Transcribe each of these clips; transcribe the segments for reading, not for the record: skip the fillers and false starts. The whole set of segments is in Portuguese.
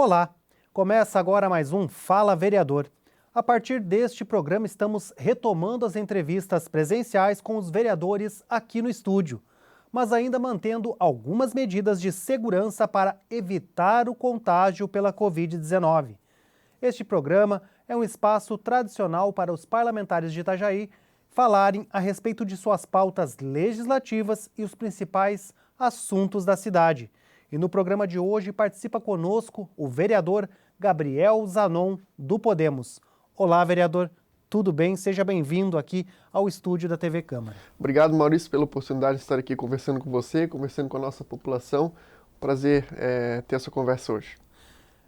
Olá! Começa agora mais um Fala Vereador. A partir deste programa estamos retomando as entrevistas presenciais com os vereadores aqui no estúdio, mas ainda mantendo algumas medidas de segurança para evitar o contágio pela Covid-19. Este programa é um espaço tradicional para os parlamentares de Itajaí falarem a respeito de suas pautas legislativas e os principais assuntos da cidade. E no programa de hoje participa conosco o vereador Gabriel Zanon, do Podemos. Olá, vereador, tudo bem? Seja bem-vindo aqui ao estúdio da TV Câmara. Obrigado, Maurício, pela oportunidade de estar aqui conversando com você, conversando com a nossa população. Prazer ter essa conversa hoje.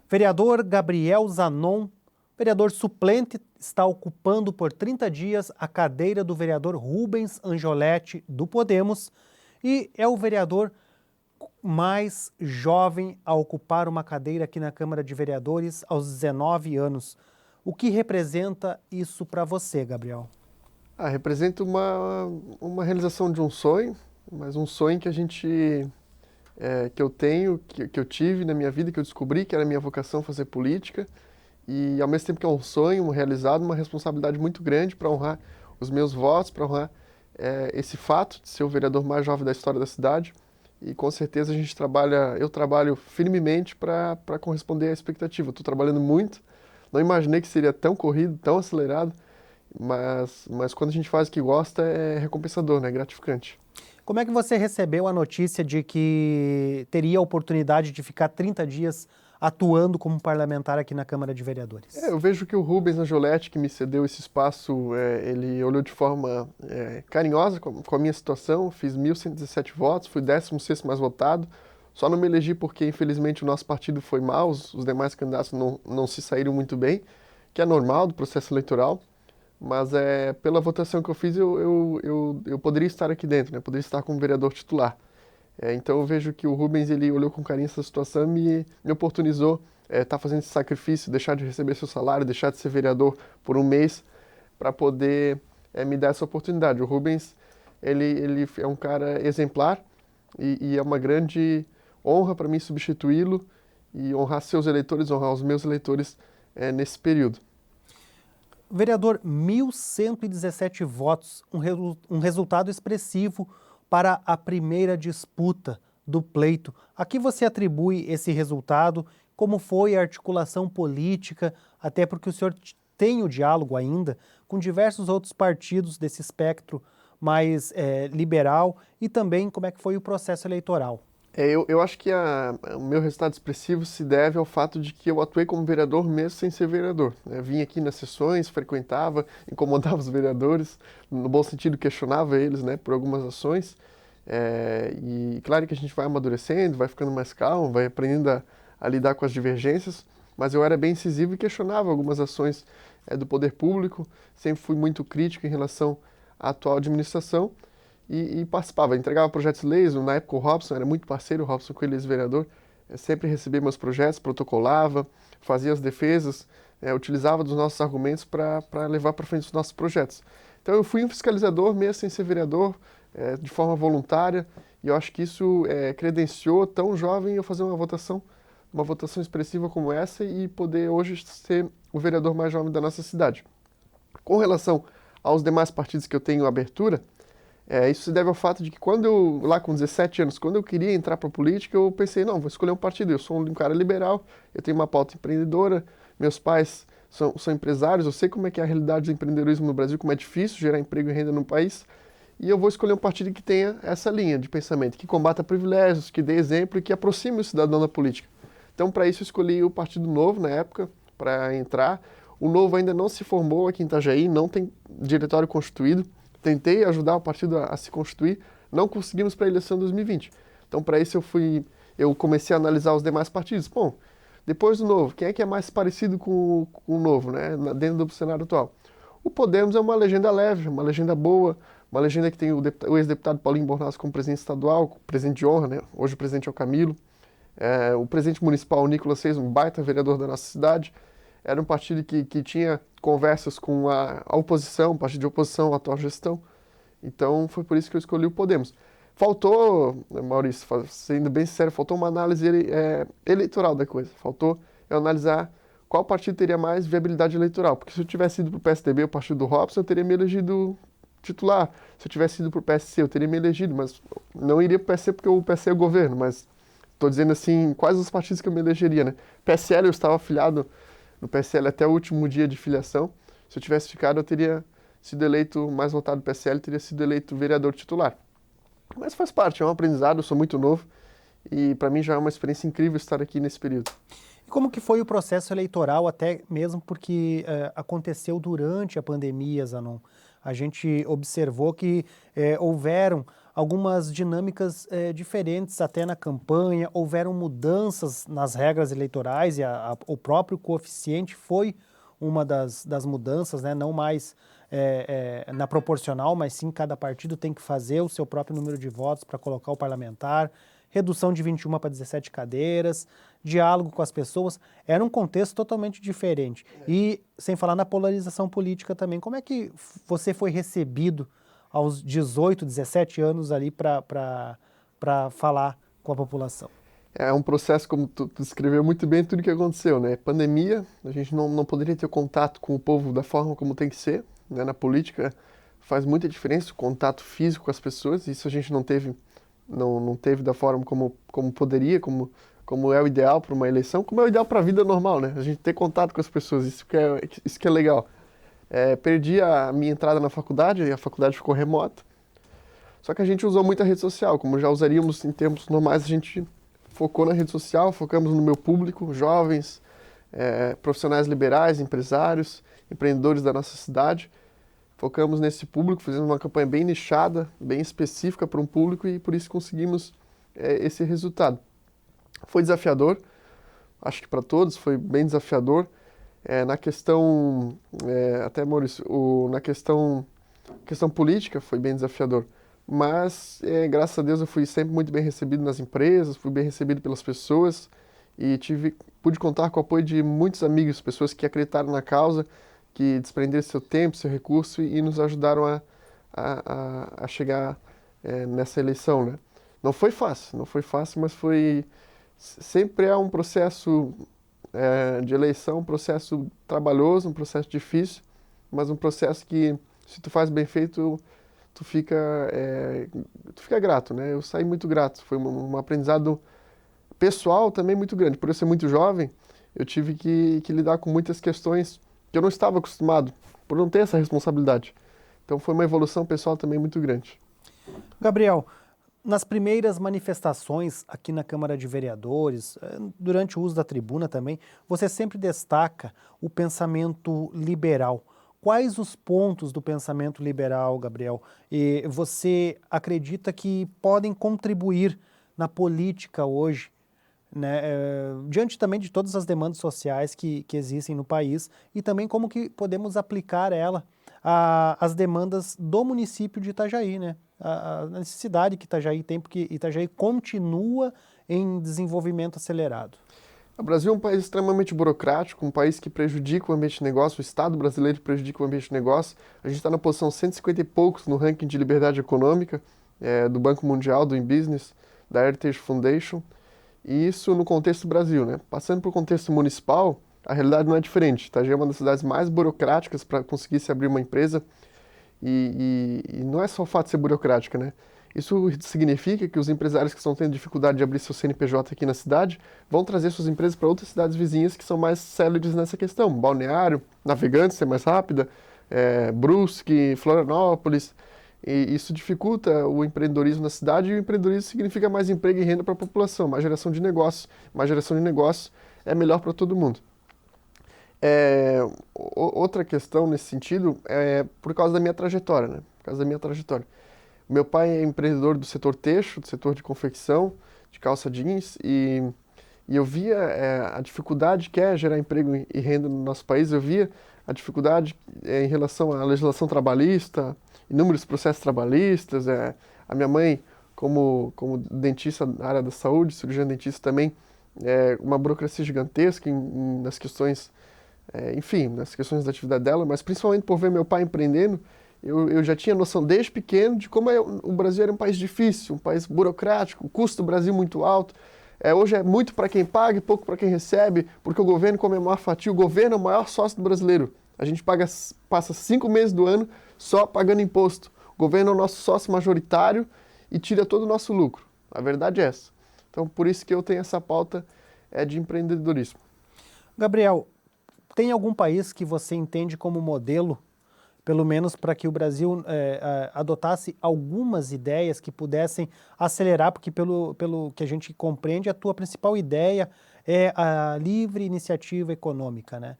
Vereador Gabriel Zanon, vereador suplente, está ocupando por 30 dias a cadeira do vereador Rubens Angioletti, do Podemos, e é o vereador mais jovem a ocupar uma cadeira aqui na Câmara de Vereadores aos 19 anos. O que representa isso para você, Gabriel? Representa uma realização de um sonho, mas um sonho que que eu tenho, que eu tive na minha vida, que eu descobri que era a minha vocação fazer política, e ao mesmo tempo que é um sonho, realizado, uma responsabilidade muito grande para honrar os meus votos, para honrar esse fato de ser o vereador mais jovem da história da cidade. E com certeza eu trabalho firmemente para corresponder à expectativa. Estou trabalhando muito, não imaginei que seria tão corrido, tão acelerado, mas quando a gente faz o que gosta é recompensador, né? É gratificante. Como é que você recebeu a notícia de que teria a oportunidade de ficar 30 dias atuando como parlamentar aqui na Câmara de Vereadores? Eu vejo que o Rubens Angioletti, que me cedeu esse espaço, ele olhou de forma carinhosa com a minha situação, fiz 1.117 votos, fui 16º mais votado, só não me elegi porque, infelizmente, o nosso partido foi mal, os demais candidatos não se saíram muito bem, que é normal do processo eleitoral, mas pela votação que eu fiz, eu poderia estar aqui dentro, né? Poderia estar como vereador titular. Então eu vejo que o Rubens ele olhou com carinho essa situação e me oportunizou estar fazendo esse sacrifício, deixar de receber seu salário, deixar de ser vereador por um mês para poder me dar essa oportunidade. O Rubens ele é um cara exemplar e é uma grande honra para mim substituí-lo e honrar seus eleitores, honrar os meus eleitores nesse período. Vereador, 1.117 votos, um resultado expressivo para a primeira disputa do pleito. A que você atribui esse resultado? Como foi a articulação política? Até porque o senhor tem o diálogo ainda com diversos outros partidos desse espectro mais liberal e também como é que foi o processo eleitoral. Eu acho que o meu resultado expressivo se deve ao fato de que eu atuei como vereador mesmo sem ser vereador. Vim aqui nas sessões, frequentava, incomodava os vereadores, no bom sentido questionava eles, né, por algumas ações. E claro que a gente vai amadurecendo, vai ficando mais calmo, vai aprendendo a lidar com as divergências, mas eu era bem incisivo e questionava algumas ações do poder público, sempre fui muito crítico em relação à atual administração. E participava, entregava projetos de leis, na época o Robson era muito parceiro, o Robson Coelho, ex-vereador, sempre recebia meus projetos, protocolava, fazia as defesas, utilizava dos nossos argumentos para levar para frente os nossos projetos. Então eu fui um fiscalizador mesmo sem ser vereador, de forma voluntária, e eu acho que isso credenciou tão jovem eu fazer uma votação expressiva como essa e poder hoje ser o vereador mais jovem da nossa cidade. Com relação aos demais partidos que eu tenho abertura, isso se deve ao fato de que lá com 17 anos, quando eu queria entrar para a política, eu pensei, não, vou escolher um partido, eu sou um cara liberal, eu tenho uma pauta empreendedora, meus pais são empresários, eu sei como é que é a realidade do empreendedorismo no Brasil, como é difícil gerar emprego e renda no país, e eu vou escolher um partido que tenha essa linha de pensamento, que combata privilégios, que dê exemplo e que aproxime o cidadão da política. Então, para isso, eu escolhi o Partido Novo, na época, para entrar. O Novo ainda não se formou aqui em Itajaí, não tem diretório constituído. Tentei ajudar o partido a se constituir, não conseguimos para a eleição de 2020. Então, para isso, eu comecei a analisar os demais partidos. Bom, depois do Novo, quem é que é mais parecido com o Novo, né, dentro do cenário atual? O Podemos é uma legenda leve, uma legenda boa, uma legenda que tem o ex-deputado Paulinho Bornaz como presidente estadual, presidente de honra, né? Hoje o presidente é o Camilo. O presidente municipal, o Nicolas Seis, um baita vereador da nossa cidade. Era um partido que tinha conversas com a oposição, um partido de oposição à atual gestão. Então foi por isso que eu escolhi o Podemos. Faltou, Maurício, sendo bem sincero, faltou uma análise eleitoral da coisa. Faltou eu analisar qual partido teria mais viabilidade eleitoral. Porque se eu tivesse ido para o PSDB, o partido do Robson, eu teria me elegido titular. Se eu tivesse ido para o PSC, eu teria me elegido, mas não iria para o PSC porque o PSC é o governo, mas estou dizendo assim, quais os partidos que eu me elegeria, né? PSL, eu estava afiliado no PSL até o último dia de filiação. Se eu tivesse ficado, eu teria sido eleito, mais votado do PSL, teria sido eleito vereador titular. Mas faz parte, é um aprendizado, eu sou muito novo e para mim já é uma experiência incrível estar aqui nesse período. E como que foi o processo eleitoral, até mesmo porque aconteceu durante a pandemia, Zanon? A gente observou que houveram algumas dinâmicas diferentes até na campanha, houveram mudanças nas regras eleitorais e o próprio coeficiente foi uma das mudanças, né? Não mais na proporcional, mas sim cada partido tem que fazer o seu próprio número de votos para colocar o parlamentar, redução de 21 para 17 cadeiras, diálogo com as pessoas, era um contexto totalmente diferente. E sem falar na polarização política também, como é que você foi recebido aos 18, 17 anos ali para falar com a população? É um processo, como tu descreveu muito bem tudo que aconteceu, né? Pandemia, a gente não poderia ter contato com o povo da forma como tem que ser, né? Na política faz muita diferença o contato físico com as pessoas, isso a gente não teve da forma como poderia, como é o ideal para uma eleição, como é o ideal para a vida normal, né? A gente ter contato com as pessoas, isso que é legal. Perdi a minha entrada na faculdade, e a faculdade ficou remota, só que a gente usou muita rede social, como já usaríamos em tempos normais, a gente focou na rede social, focamos no meu público, jovens, profissionais liberais, empresários, empreendedores da nossa cidade. Focamos nesse público, fizemos uma campanha bem nichada, bem específica para um público e por isso conseguimos esse resultado. Foi desafiador, acho que para todos foi bem desafiador. Na questão, até Maurício, na questão política foi bem desafiador. Mas, graças a Deus, eu fui sempre muito bem recebido nas empresas, fui bem recebido pelas pessoas e pude contar com o apoio de muitos amigos, pessoas que acreditaram na causa, que desprenderam seu tempo, seu recurso e nos ajudaram a chegar nessa eleição, né? Não foi fácil, mas sempre é um processo de eleição, um processo trabalhoso, um processo difícil, mas um processo que, se tu faz bem feito, tu fica grato, né? Eu saí muito grato, foi um aprendizado pessoal também muito grande. Por eu ser muito jovem, eu tive que lidar com muitas questões que eu não estava acostumado, por não ter essa responsabilidade. Então foi uma evolução pessoal também muito grande. Gabriel, nas primeiras manifestações aqui na Câmara de Vereadores, durante o uso da tribuna também, você sempre destaca o pensamento liberal. Quais os pontos do pensamento liberal, Gabriel, e você acredita que podem contribuir na política hoje, né, diante também de todas as demandas sociais que existem no país e também como que podemos aplicar ela às demandas do município de Itajaí, né? A necessidade que Itajaí tem, porque Itajaí continua em desenvolvimento acelerado. O Brasil é um país extremamente burocrático, um país que prejudica o ambiente de negócio, o Estado brasileiro prejudica o ambiente de negócio. A gente está na posição 150 e poucos no ranking de liberdade econômica do Banco Mundial, do InBusiness, da Heritage Foundation. E isso no contexto Brasil, né? Passando para o contexto municipal, a realidade não é diferente. Itajaí é uma das cidades mais burocráticas para conseguir se abrir uma empresa e não é só o fato de ser burocrática, né? Isso significa que os empresários que estão tendo dificuldade de abrir seu CNPJ aqui na cidade vão trazer suas empresas para outras cidades vizinhas que são mais céleres nessa questão. Balneário, Navegantes é mais rápida, Brusque, Florianópolis. E isso dificulta o empreendedorismo na cidade e o empreendedorismo significa mais emprego e renda para a população, mais geração de negócios. Mais geração de negócios é melhor para todo mundo. Outra questão nesse sentido é por causa da minha trajetória, né? Por causa da minha trajetória. Meu pai é empreendedor do setor têxtil, do setor de confecção, de calça jeans, e eu via a dificuldade que é gerar emprego e renda no nosso país, eu via a dificuldade em relação à legislação trabalhista, inúmeros processos trabalhistas, a minha mãe, como dentista na área da saúde, cirurgiã dentista também, uma burocracia gigantesca nas questões, enfim, nas questões da atividade dela, mas principalmente por ver meu pai empreendendo, eu já tinha noção desde pequeno de como o Brasil era um país difícil, um país burocrático, o custo do Brasil muito alto, Hoje é muito para quem paga e pouco para quem recebe, porque o governo, como é a maior fatia, o governo é o maior sócio do brasileiro. A gente passa 5 meses do ano só pagando imposto. O governo é o nosso sócio majoritário e tira todo o nosso lucro. A verdade é essa. Então, por isso que eu tenho essa pauta de empreendedorismo. Gabriel, tem algum país que você entende como modelo, pelo menos para que o Brasil adotasse algumas ideias que pudessem acelerar, porque pelo que a gente compreende, a tua principal ideia é a livre iniciativa econômica, né?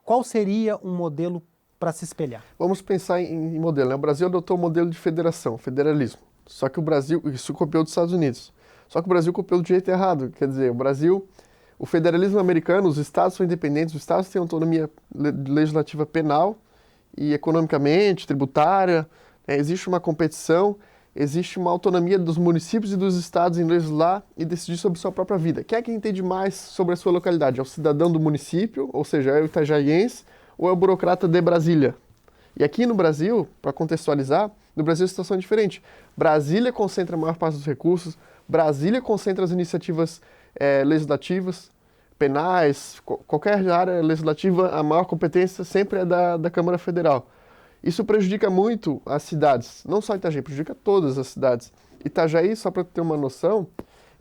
Qual seria um modelo para se espelhar? Vamos pensar em modelo, né? O Brasil adotou o modelo de federação, federalismo. Só que o Brasil, isso copiou dos Estados Unidos. Só que o Brasil copiou do jeito errado. Quer dizer, o federalismo americano, os estados são independentes, os estados têm autonomia legislativa penal e economicamente, tributária, existe uma competição, existe uma autonomia dos municípios e dos estados em legislar e decidir sobre sua própria vida. Quem é que entende mais sobre a sua localidade? É o cidadão do município, ou seja, é o itajaiense, ou é o burocrata de Brasília? E aqui no Brasil, para contextualizar, no Brasil a situação é diferente. Brasília concentra a maior parte dos recursos, Brasília concentra as iniciativas legislativas, penais, qualquer área legislativa, a maior competência sempre é da Câmara Federal. Isso prejudica muito as cidades, não só Itajaí, prejudica todas as cidades. Itajaí, só para ter uma noção,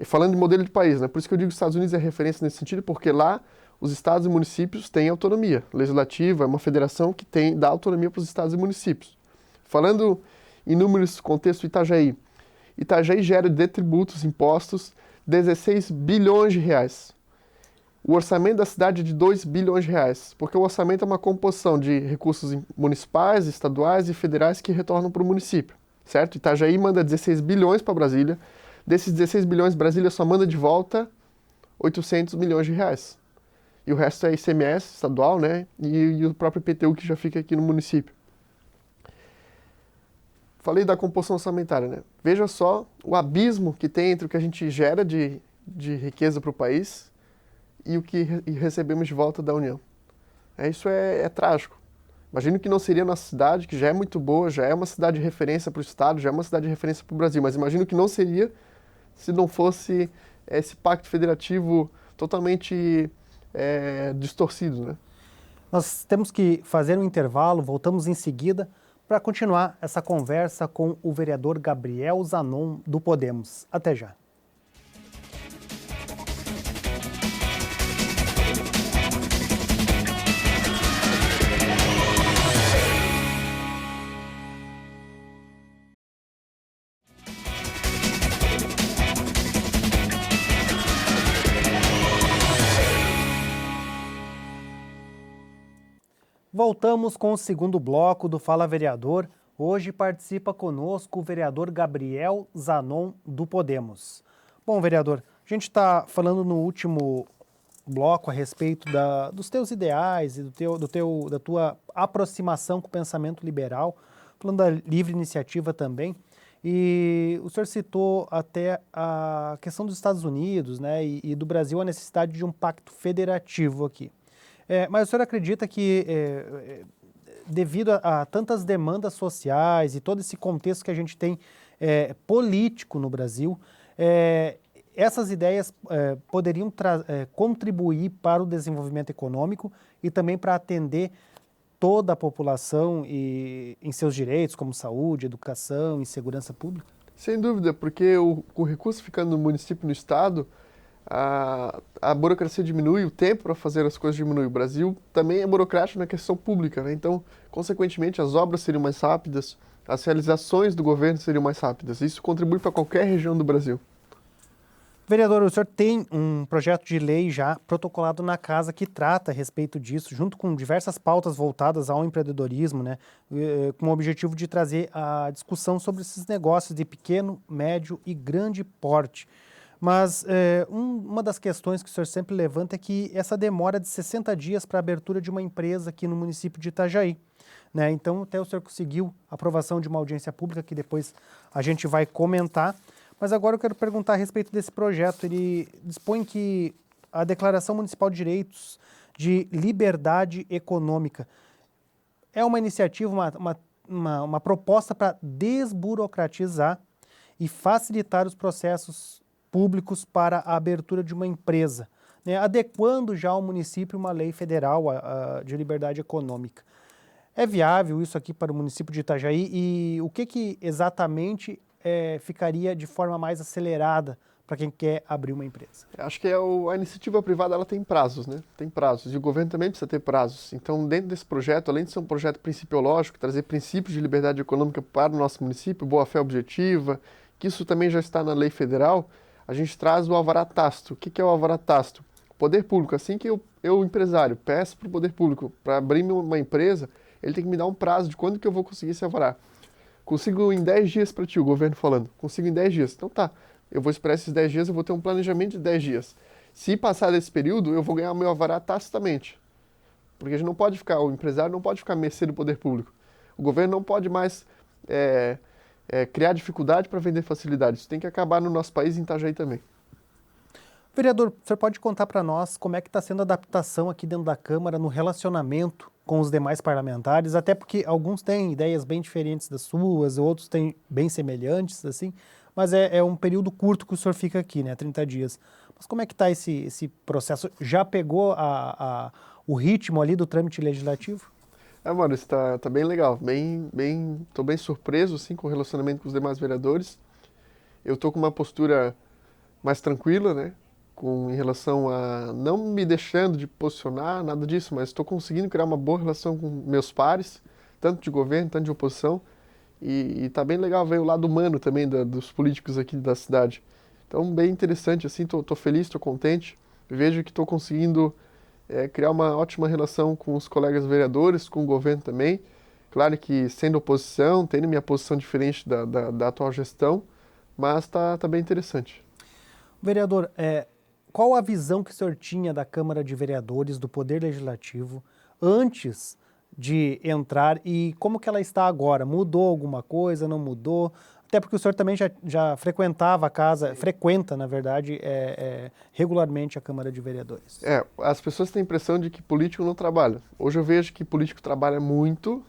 falando de modelo de país, né? Por isso que eu digo que os Estados Unidos é referência nesse sentido, porque lá os estados e municípios têm autonomia legislativa, é uma federação que dá autonomia para os estados e municípios. Falando em números, contexto Itajaí, Itajaí gera de tributos, impostos, 16 bilhões de reais. O orçamento da cidade é de 2 bilhões de reais, porque o orçamento é uma composição de recursos municipais, estaduais e federais que retornam para o município, certo? Itajaí manda 16 bilhões para Brasília, desses 16 bilhões, Brasília só manda de volta 800 milhões de reais. E o resto é ICMS estadual, né? E o próprio IPTU que já fica aqui no município. Falei da composição orçamentária, né? Veja só o abismo que tem entre o que a gente gera de riqueza para o país e o que recebemos de volta da União. Isso é trágico. Imagino que não seria nossa cidade, que já é muito boa, já é uma cidade de referência para o Estado, já é uma cidade de referência para o Brasil, mas imagino que não seria se não fosse esse pacto federativo totalmente distorcido, né? Nós temos que fazer um intervalo, voltamos em seguida para continuar essa conversa com o vereador Gabriel Zanon, do Podemos. Até já. Voltamos com o segundo bloco do Fala Vereador. Hoje participa conosco o vereador Gabriel Zanon, do Podemos. Bom, vereador, a gente está falando no último bloco a respeito dos teus ideais e da tua aproximação com o pensamento liberal, falando da livre iniciativa também. E o senhor citou até a questão dos Estados Unidos, né, e do Brasil, a necessidade de um pacto federativo aqui. Mas o senhor acredita que, devido a tantas demandas sociais e todo esse contexto que a gente tem político no Brasil, essas ideias poderiam contribuir para o desenvolvimento econômico e também para atender toda a população em seus direitos, como saúde, educação e segurança pública? Sem dúvida, porque o recurso ficando no município e no estado, a burocracia diminui, o tempo para fazer as coisas diminui. O Brasil também é burocrático na questão pública, né? Então, consequentemente, as obras seriam mais rápidas, as realizações do governo seriam mais rápidas. Isso contribui para qualquer região do Brasil. Vereador, o senhor tem um projeto de lei já protocolado na casa que trata a respeito disso, junto com diversas pautas voltadas ao empreendedorismo, né, com o objetivo de trazer a discussão sobre esses negócios de pequeno, médio e grande porte. Mas uma das questões que o senhor sempre levanta é que essa demora de 60 dias para a abertura de uma empresa aqui no município de Itajaí, né? Então, até o senhor conseguiu a aprovação de uma audiência pública, que depois a gente vai comentar. Mas agora eu quero perguntar a respeito desse projeto. Ele dispõe que a Declaração Municipal de Direitos de Liberdade Econômica é uma iniciativa, uma proposta para desburocratizar e facilitar os processos públicos para a abertura de uma empresa, né, adequando já ao município uma lei federal de liberdade econômica. É viável isso aqui para o município de Itajaí e o que exatamente ficaria de forma mais acelerada para quem quer abrir uma empresa? Acho que a iniciativa privada ela tem prazos, né? Tem prazos. E o governo também precisa ter prazos. Então, dentro desse projeto, além de ser um projeto principiológico, trazer princípios de liberdade econômica para o nosso município, boa-fé objetiva, que isso também já está na lei federal, a gente traz o alvará tácito. O que é o alvará tácito? O poder público, assim que eu empresário, peço para o poder público para abrir uma empresa, ele tem que me dar um prazo de quando que eu vou conseguir esse alvará. Consigo em 10 dias para ti, o governo falando. Consigo em 10 dias. Então tá. Eu vou esperar esses 10 dias, eu vou ter um planejamento de 10 dias. Se passar desse período, eu vou ganhar o meu alvará tacitamente. Porque a gente não pode ficar, o empresário não pode ficar à mercê do poder público. O governo não pode mais criar dificuldade para vender facilidade. Isso tem que acabar no nosso país e em Itajaí também. Vereador, o senhor pode contar para nós como é que está sendo a adaptação aqui dentro da Câmara no relacionamento com os demais parlamentares, até porque alguns têm ideias bem diferentes das suas, outros têm bem semelhantes, assim, mas é um período curto que o senhor fica aqui, né, 30 dias. Mas como é que está esse processo? Já pegou o ritmo ali do trâmite legislativo? Mano, isso tá bem legal, tô bem surpreso, assim, com o relacionamento com os demais vereadores. Eu tô com uma postura mais tranquila, né, em relação a não me deixando de posicionar, nada disso, mas estou conseguindo criar uma boa relação com meus pares, tanto de governo, tanto de oposição, e tá bem legal ver o lado humano também dos políticos aqui da cidade. Então, bem interessante, assim, tô feliz, tô contente, vejo que estou conseguindo criar uma ótima relação com os colegas vereadores, com o governo também. Claro que sendo oposição, tendo minha posição diferente da atual gestão, mas tá bem interessante. Vereador, qual a visão que o senhor tinha da Câmara de Vereadores, do Poder Legislativo, antes de entrar e como que ela está agora? Mudou alguma coisa, não mudou? Até porque o senhor também já frequentava a casa, frequenta, na verdade, regularmente a Câmara de Vereadores. As pessoas têm a impressão de que político não trabalha. Hoje eu vejo que político trabalha muito,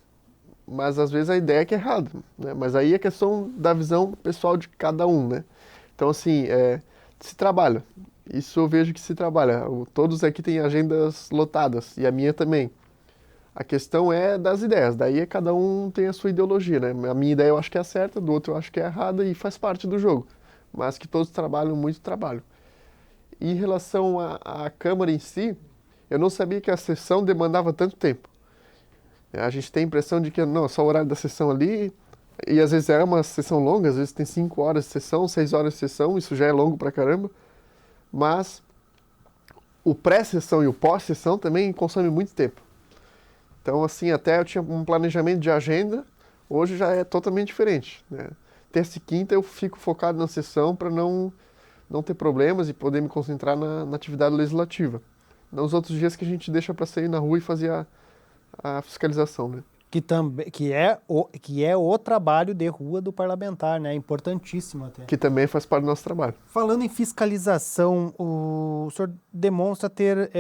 mas às vezes a ideia é que é errada, né? Mas aí é questão da visão pessoal de cada um, né? Então, assim, se trabalha. Isso eu vejo que se trabalha. Todos aqui têm agendas lotadas, e a minha também. A questão é das ideias, daí cada um tem a sua ideologia, né? A minha ideia eu acho que é a certa, do outro eu acho que é errada e faz parte do jogo. Mas que todos trabalham muito trabalho. E em relação à Câmara em si, eu não sabia que a sessão demandava tanto tempo. A gente tem a impressão de que não, só o horário da sessão ali, e às vezes é uma sessão longa, às vezes tem 5 horas de sessão, 6 horas de sessão, isso já é longo pra caramba. Mas o pré-sessão e o pós-sessão também consome muito tempo. Então, assim, até eu tinha um planejamento de agenda, hoje já é totalmente diferente, né? Terça e quinta eu fico focado na sessão para não ter problemas e poder me concentrar na atividade legislativa. Nos outros dias que a gente deixa para sair na rua e fazer a fiscalização, né? Que é o trabalho de rua do parlamentar, né? Importantíssimo até. Que também faz parte do nosso trabalho. Falando em fiscalização, o senhor demonstra ter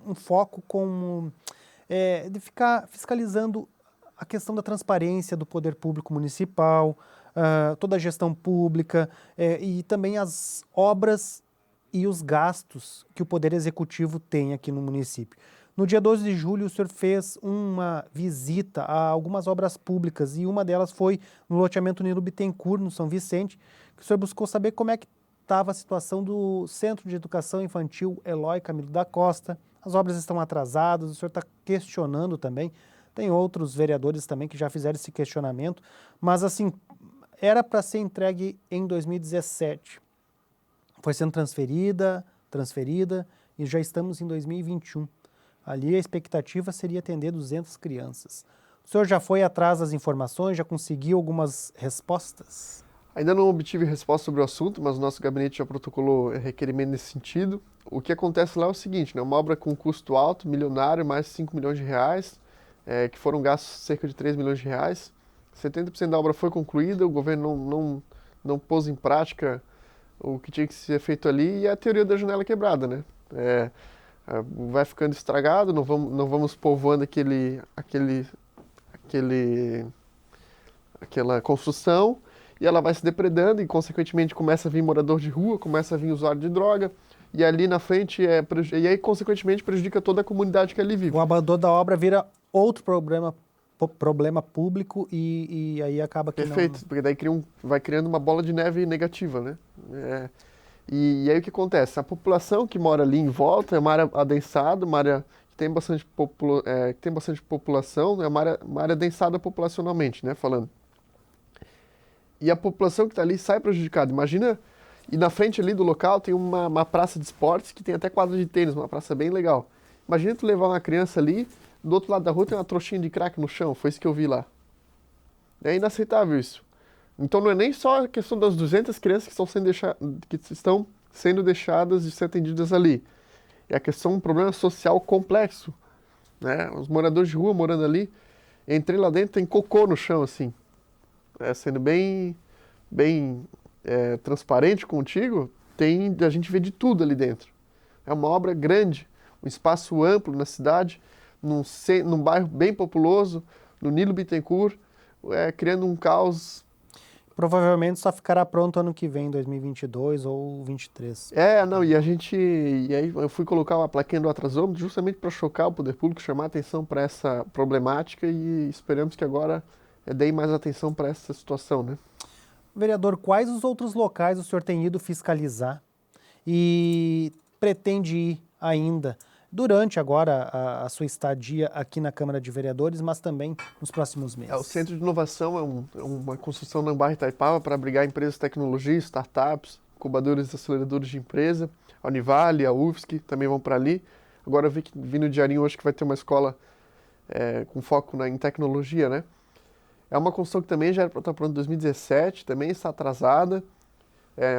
um foco de ficar fiscalizando a questão da transparência do poder público municipal, toda a gestão pública e também as obras e os gastos que o Poder Executivo tem aqui no município. No dia 12 de julho, o senhor fez uma visita a algumas obras públicas e uma delas foi no loteamento Nilo Bittencourt, no São Vicente, que o senhor buscou saber como é que estava a situação do Centro de Educação Infantil Eloy Camilo da Costa. As obras estão atrasadas, o senhor está questionando também. Tem outros vereadores também que já fizeram esse questionamento, mas assim, era para ser entregue em 2017. Foi sendo transferida e já estamos em 2021. Ali a expectativa seria atender 200 crianças. O senhor já foi atrás das informações, já conseguiu algumas respostas? Ainda não obtive resposta sobre o assunto, mas o nosso gabinete já protocolou requerimento nesse sentido. O que acontece lá é o seguinte, né? Uma obra com custo alto, milionário, mais de 5 milhões de reais, que foram gastos cerca de 3 milhões de reais. 70% da obra foi concluída, o governo não pôs em prática o que tinha que ser feito ali, e é a teoria da janela quebrada, né? Vai ficando estragado, não vamos povoando aquela construção, e ela vai se depredando e, consequentemente, começa a vir morador de rua, começa a vir usuário de droga, e ali na frente, e aí, consequentemente, prejudica toda a comunidade que ali vive. O abandono da obra vira outro problema público e aí acaba que Perfeito, porque daí vai criando uma bola de neve negativa, né? E aí o que acontece? A população que mora ali em volta é uma área adensada, uma área que tem bastante população, é uma área adensada populacionalmente, né? Falando. E a população que está ali sai prejudicada. Imagina, e na frente ali do local tem uma praça de esportes que tem até quadra de tênis, uma praça bem legal. Imagina tu levar uma criança ali, do outro lado da rua tem uma trouxinha de crack no chão, foi isso que eu vi lá. É inaceitável isso. Então não é nem só a questão das 200 crianças que estão sendo deixadas de ser atendidas ali. É a questão, um problema social complexo, né? Os moradores de rua morando ali, entrei lá dentro, tem cocô no chão, assim. Sendo bem transparente contigo, a gente vê de tudo ali dentro. É uma obra grande, um espaço amplo na cidade, num bairro bem populoso, no Nilo Bittencourt, criando um caos. provavelmente só ficará pronto ano que vem, 2022 ou 2023. Não, e aí eu fui colocar uma plaquinha do atrasômetro justamente para chocar o poder público, chamar atenção para essa problemática e esperamos que agora deem mais atenção para essa situação, né? Vereador, quais os outros locais o senhor tem ido fiscalizar e pretende ir ainda durante agora a sua estadia aqui na Câmara de Vereadores, mas também nos próximos meses? O Centro de Inovação é uma construção no bairro Itaipava para abrigar empresas de tecnologia, startups, incubadores e aceleradores de empresa. A Univale, a UFSC também vão para ali. Agora eu vi no Diarinho hoje que vai ter uma escola com foco em tecnologia, né? É uma construção que também já era para estar pronta em 2017, também está atrasada,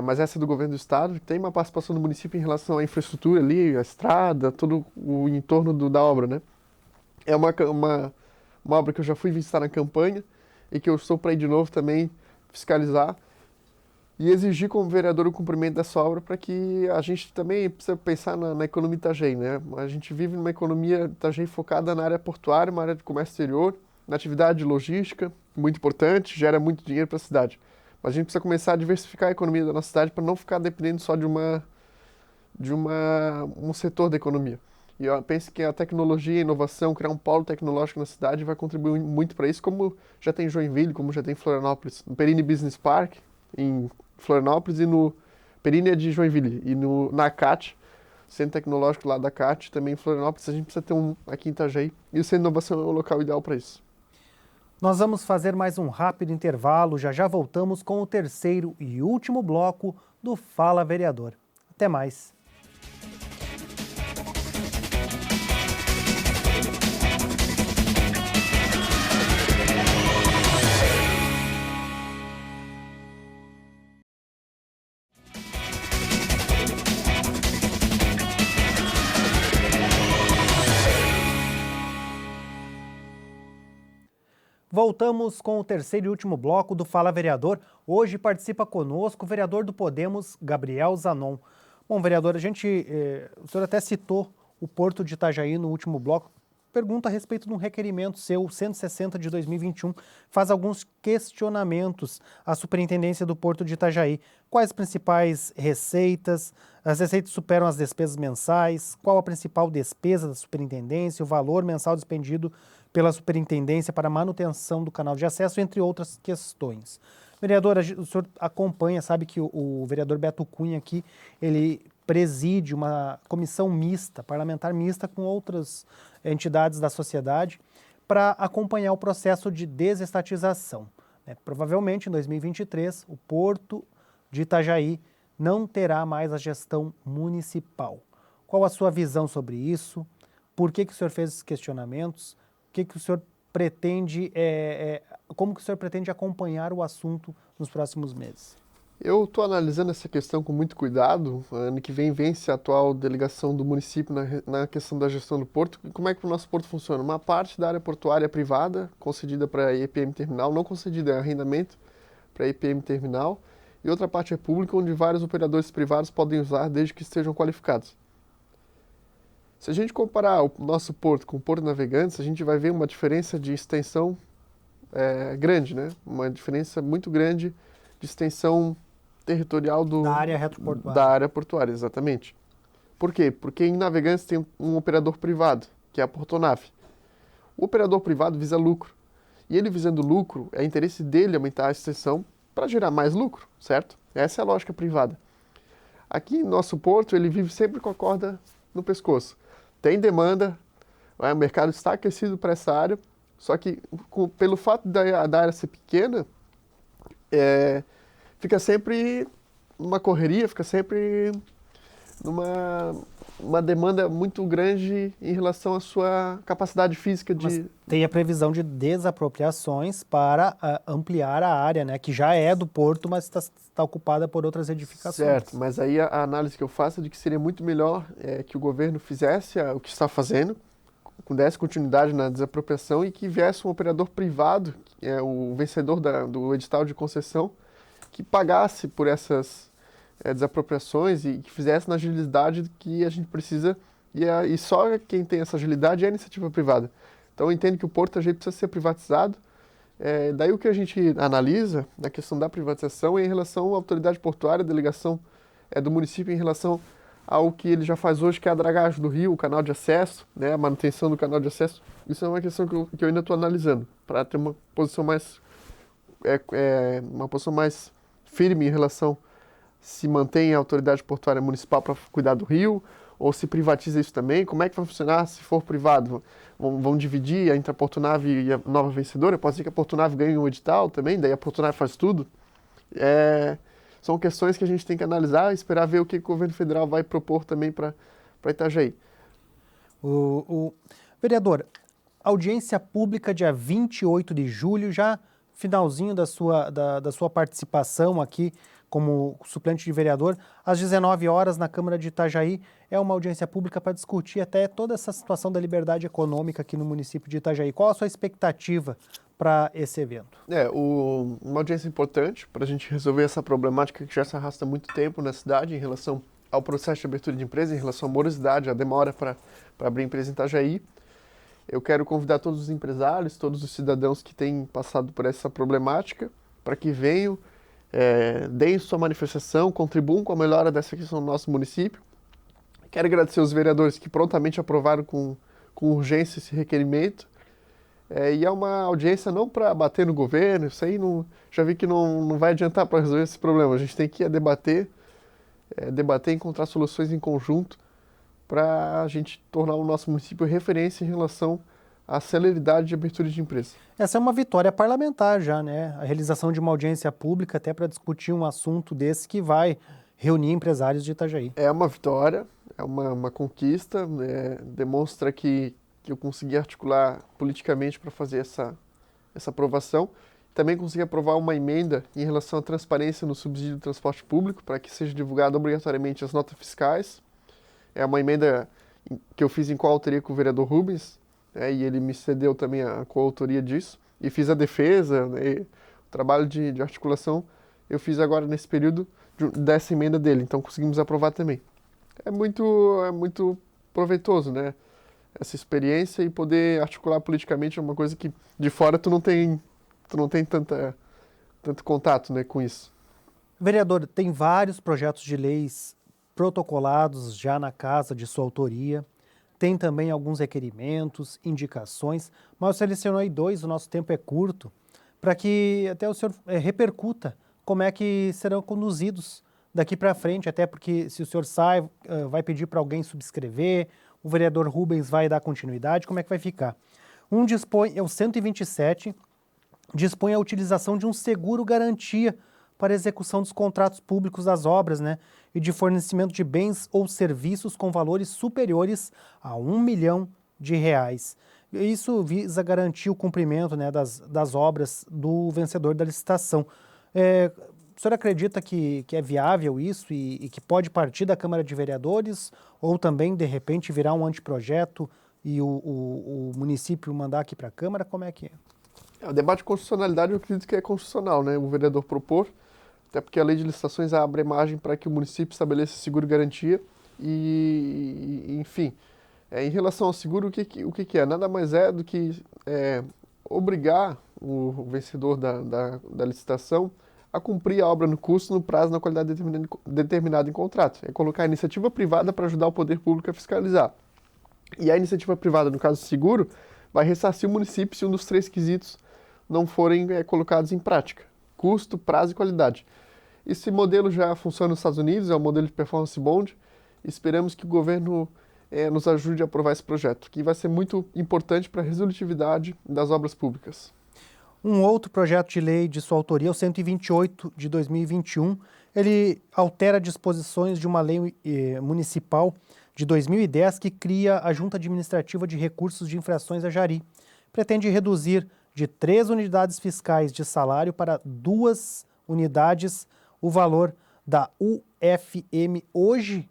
mas essa é do governo do estado, tem uma participação do município em relação à infraestrutura ali, a estrada, todo o entorno da obra, né? É uma obra que eu já fui visitar na campanha e que eu estou para ir de novo também fiscalizar e exigir como vereador o cumprimento dessa obra para que a gente também precisa pensar na economia Itajaí, né? A gente vive numa economia Itajaí focada na área portuária, uma área de comércio exterior, na atividade logística, muito importante, gera muito dinheiro para a cidade. Mas a gente precisa começar a diversificar a economia da nossa cidade para não ficar dependendo só de um setor da economia. E eu penso que a tecnologia e a inovação, criar um polo tecnológico na cidade vai contribuir muito para isso, como já tem em Joinville, como já tem em Florianópolis. No Perini Business Park, em Florianópolis, e no Perini de Joinville. E na CAT, Centro Tecnológico lá da CAT, também em Florianópolis, a gente precisa ter um aqui em Itajaí. E o Centro de Inovação é o local ideal para isso. Nós vamos fazer mais um rápido intervalo, já voltamos com o terceiro e último bloco do Fala Vereador. Até mais. Voltamos com o terceiro e último bloco do Fala Vereador. Hoje participa conosco o vereador do Podemos, Gabriel Zanon. Bom, vereador, o senhor até citou o Porto de Itajaí no último bloco. Pergunta a respeito de um requerimento seu, 160 de 2021, faz alguns questionamentos à Superintendência do Porto de Itajaí. Quais as principais receitas? As receitas superam as despesas mensais? Qual a principal despesa da Superintendência? O valor mensal despendido pela Superintendência para manutenção do canal de acesso, entre outras questões. Vereador, o senhor acompanha, sabe que o vereador Beto Cunha aqui, ele preside uma comissão mista, parlamentar mista, com outras entidades da sociedade, para acompanhar o processo de desestatização. Provavelmente, em 2023, o Porto de Itajaí não terá mais a gestão municipal. Qual a sua visão sobre isso? Por que o senhor fez esses questionamentos? O que o senhor pretende, como que o senhor pretende acompanhar o assunto nos próximos meses? Eu estou analisando essa questão com muito cuidado. Ano que vence a atual delegação do município na questão da gestão do porto. E como é que o nosso porto funciona? Uma parte da área portuária privada, concedida para a EPM Terminal, não concedida, é arrendamento para a EPM Terminal, e outra parte é pública, onde vários operadores privados podem usar desde que estejam qualificados. Se a gente comparar o nosso porto com o Porto Navegantes, a gente vai ver uma diferença de extensão grande, né? Uma diferença muito grande de extensão territorial Da área retroportuária. da área portuária, exatamente. Por quê? Porque em Navegantes tem um operador privado, que é a Portonave. O operador privado visa lucro. E ele visando lucro, é interesse dele aumentar a extensão para gerar mais lucro, certo? Essa é a lógica privada. Aqui em nosso porto, ele vive sempre com a corda no pescoço. Tem demanda, o mercado está aquecido para essa área, só que pelo fato da área ser pequena, fica sempre numa correria, fica sempre numa demanda muito grande em relação à sua capacidade física de... Mas tem a previsão de desapropriações para ampliar a área, né, que já é do porto, mas está ocupada por outras edificações. Certo, mas aí a análise que eu faço é de que seria muito melhor que o governo fizesse o que está fazendo, desse continuidade na desapropriação e que viesse um operador privado, que é o vencedor do edital de concessão, que pagasse por essas desapropriações e que fizesse na agilidade que a gente precisa, e só quem tem essa agilidade é a iniciativa privada. Então eu entendo que o Porto AG precisa ser privatizado. Daí o que a gente analisa na questão da privatização é em relação à autoridade portuária, a delegação do município em relação ao que ele já faz hoje, que é a dragagem do rio, o canal de acesso, né, a manutenção do canal de acesso. Isso é uma questão que eu ainda estou analisando, para ter uma posição mais firme em relação se mantém a autoridade portuária municipal para cuidar do rio, ou se privatiza isso também, como é que vai funcionar se for privado? Vão dividir entre a Portonave e a nova vencedora? Pode ser que a Portonave ganhe um edital também, daí a Portonave faz tudo. São questões que a gente tem que analisar e esperar ver o que o governo federal vai propor também para Itajaí. Vereador, audiência pública dia 28 de julho, já finalzinho da sua participação aqui como suplente de vereador, às 19 horas na Câmara de Itajaí, é uma audiência pública para discutir até toda essa situação da liberdade econômica aqui no município de Itajaí. Qual a sua expectativa para esse evento? Uma audiência importante para a gente resolver essa problemática que já se arrasta há muito tempo na cidade em relação ao processo de abertura de empresa, em relação à morosidade, a demora para abrir empresa em Itajaí. Eu quero convidar todos os empresários, todos os cidadãos que têm passado por essa problemática, para que venham, deem sua manifestação, contribuam com a melhora dessa questão do nosso município. Quero agradecer os vereadores que prontamente aprovaram com urgência esse requerimento. E é uma audiência não para bater no governo, isso aí já vi que não vai adiantar para resolver esse problema. A gente tem que debater e encontrar soluções em conjunto para a gente tornar o nosso município referência em relação à celeridade de abertura de empresa. Essa é uma vitória parlamentar já, né? A realização de uma audiência pública até para discutir um assunto desse que vai reunir empresários de Itajaí. É uma vitória, é uma conquista, demonstra que eu consegui articular politicamente para fazer essa aprovação. Também consegui aprovar uma emenda em relação à transparência no subsídio do transporte público, para que seja divulgado obrigatoriamente as notas fiscais. É uma emenda que eu fiz em coautoria com o vereador Rubens, e ele me cedeu também a coautoria disso. E fiz a defesa, o trabalho de articulação eu fiz agora nesse período dessa emenda dele, então conseguimos aprovar também. É muito proveitoso, né? Essa experiência e poder articular politicamente é uma coisa que de fora tu não tem tanto contato, né, com isso. Vereador, tem vários projetos de leis protocolados já na casa de sua autoria, tem também alguns requerimentos, indicações, mas eu selecionei 2, o nosso tempo é curto, para que até o senhor repercuta como é que serão conduzidos daqui para frente, até porque se o senhor sai, vai pedir para alguém subscrever, o vereador Rubens vai dar continuidade, como é que vai ficar? Um dispõe, é o 127, dispõe a utilização de um seguro garantia para execução dos contratos públicos das obras, né, e de fornecimento de bens ou serviços com valores superiores a R$1 milhão. Isso visa garantir o cumprimento, né, das obras do vencedor da licitação. O senhor acredita que é viável isso e que pode partir da Câmara de Vereadores ou também, de repente, virar um anteprojeto e o município mandar aqui para a Câmara? Como é que é? O debate de constitucionalidade eu acredito que é constitucional, né? O vereador propor, até porque a lei de licitações abre margem para que o município estabeleça seguro-garantia e, enfim, em relação ao seguro, o que é? Nada mais é do que obrigar o vencedor da licitação a cumprir a obra no custo, no prazo, na qualidade determinada em contrato. É colocar a iniciativa privada para ajudar o poder público a fiscalizar. E a iniciativa privada, no caso seguro, vai ressarcir o município se um dos 3 quesitos não forem colocados em prática: custo, prazo e qualidade. Esse modelo já funciona nos Estados Unidos, é o modelo de performance bond. Esperamos que o governo nos ajude a aprovar esse projeto, que vai ser muito importante para a resolutividade das obras públicas. Um outro projeto de lei de sua autoria, o 128 de 2021, ele altera disposições de uma lei municipal de 2010 que cria a Junta Administrativa de Recursos de Infrações, a Jari. Pretende reduzir de 3 unidades fiscais de salário para 2 unidades o valor da UFM. Hoje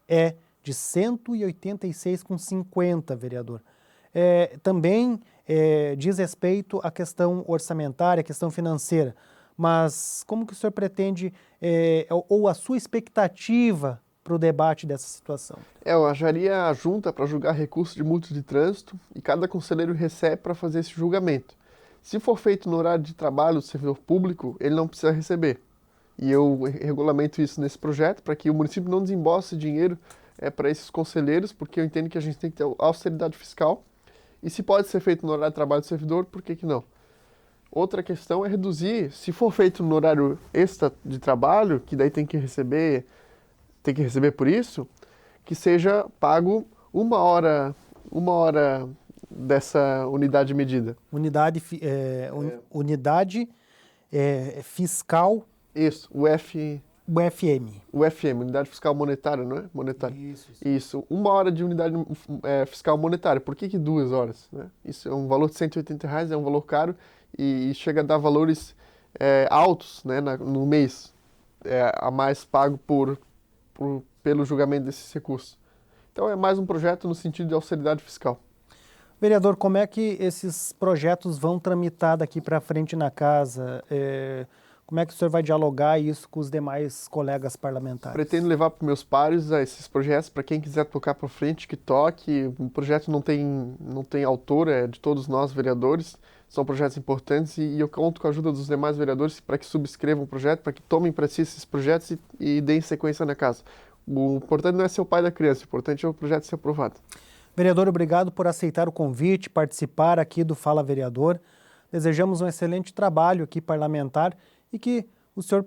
é de R$ 186,50, vereador. Também diz respeito à questão orçamentária, à questão financeira, mas como que o senhor pretende, ou a sua expectativa para o debate dessa situação? A Jari é a junta para julgar recursos de multas de trânsito e cada conselheiro recebe para fazer esse julgamento. Se for feito no horário de trabalho do servidor público, ele não precisa receber. E eu regulamento isso nesse projeto para que o município não desembolse dinheiro para esses conselheiros, porque eu entendo que a gente tem que ter austeridade fiscal. E se pode ser feito no horário de trabalho do servidor, por que não? Outra questão é reduzir, se for feito no horário extra de trabalho, que daí tem que receber por isso, que seja pago uma hora dessa unidade medida. Unidade fiscal. Isso, UFM. UFM, Unidade Fiscal Monetária, não é? Monetária. Isso. 1 hora de unidade fiscal monetária. Por que 2 horas? Né? Isso é um valor de R$180, é um valor caro e chega a dar valores altos, né, no mês, a mais pago pelo julgamento desses recursos. Então é mais um projeto no sentido de austeridade fiscal. Vereador, como é que esses projetos vão tramitar daqui para frente na casa? Como é que o senhor vai dialogar isso com os demais colegas parlamentares? Pretendo levar para meus pares esses projetos, para quem quiser tocar para frente, que toque. O projeto não tem autor, é de todos nós, vereadores. São projetos importantes e eu conto com a ajuda dos demais vereadores para que subscrevam o projeto, para que tomem para si esses projetos e deem sequência na casa. O importante não é ser o pai da criança, o importante é o projeto ser aprovado. Vereador, obrigado por aceitar o convite, participar aqui do Fala Vereador. Desejamos um excelente trabalho aqui parlamentar e que o senhor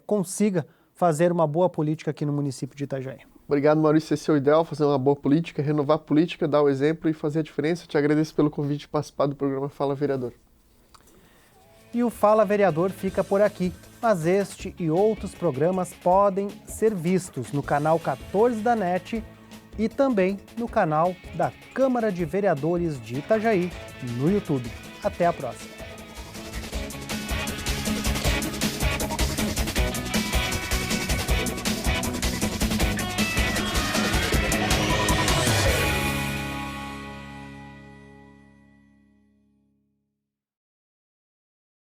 consiga fazer uma boa política aqui no município de Itajaí. Obrigado, Maurício. Esse é o ideal, fazer uma boa política, renovar a política, dar o exemplo e fazer a diferença. Te agradeço pelo convite de participar do programa Fala Vereador. E o Fala Vereador fica por aqui, mas este e outros programas podem ser vistos no canal 14 da NET e também no canal da Câmara de Vereadores de Itajaí, no YouTube. Até a próxima.